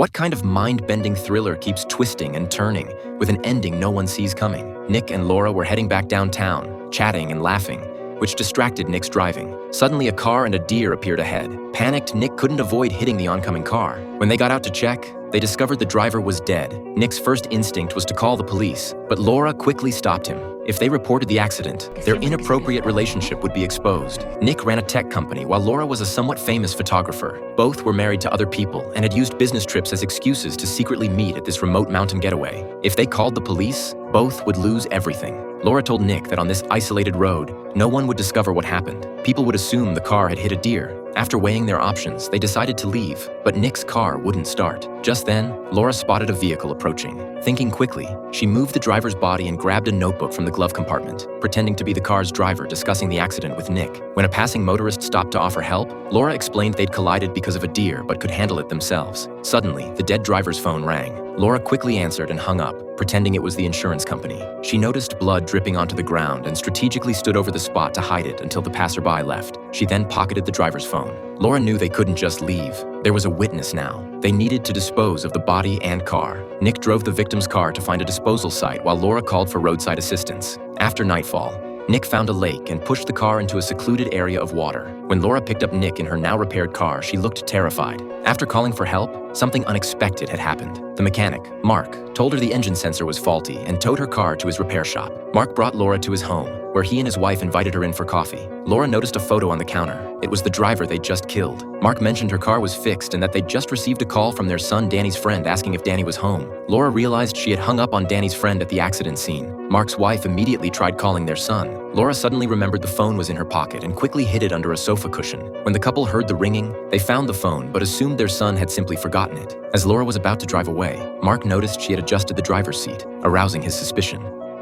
What kind of mind-bending thriller keeps twisting and turning, with an ending no one sees coming? Nick and Laura were heading back downtown, chatting and laughing, which distracted Nick's driving. Suddenly, a car and a deer appeared ahead. Panicked, Nick couldn't avoid hitting the oncoming car. When they got out to check, they discovered the driver was dead. Nick's first instinct was to call the police, but Laura quickly stopped him. If they reported the accident, their inappropriate relationship would be exposed. Nick ran a tech company while Laura was a somewhat famous photographer. Both were married to other people and had used business trips as excuses to secretly meet at this remote mountain getaway. If they called the police, both would lose everything. Laura told Nick that on this isolated road, no one would discover what happened. People would assume the car had hit a deer. After weighing their options, they decided to leave, but Nick's car wouldn't start. Just then, Laura spotted a vehicle approaching. Thinking quickly, she moved the driver's body and grabbed a notebook from the glove compartment, pretending to be the car's driver discussing the accident with Nick. When a passing motorist stopped to offer help, Laura explained they'd collided because of a deer but could handle it themselves. Suddenly, the dead driver's phone rang. Laura quickly answered and hung up, pretending it was the insurance company. She noticed blood dripping onto the ground and strategically stood over the spot to hide it until the passerby left. She then pocketed the driver's phone. Laura knew they couldn't just leave. There was a witness now. They needed to dispose of the body and car. Nick drove the victim's car to find a disposal site while Laura called for roadside assistance. After nightfall, Nick found a lake and pushed the car into a secluded area of water. When Laura picked up Nick in her now-repaired car, she looked terrified. After calling for help, something unexpected had happened. The mechanic, Mark, told her the engine sensor was faulty and towed her car to his repair shop. Mark brought Laura to his home, where he and his wife invited her in for coffee. Laura noticed a photo on the counter. It was the driver they'd just killed. Mark mentioned her car was fixed and that they'd just received a call from their son Danny's friend asking if Danny was home. Laura realized she had hung up on Danny's friend at the accident scene. Mark's wife immediately tried calling their son. Laura suddenly remembered the phone was in her pocket and quickly hid it under a sofa cushion. When the couple heard the ringing, they found the phone but assumed their son had simply forgotten it. As Laura was about to drive away, Mark noticed she had adjusted the driver's seat, arousing his suspicion.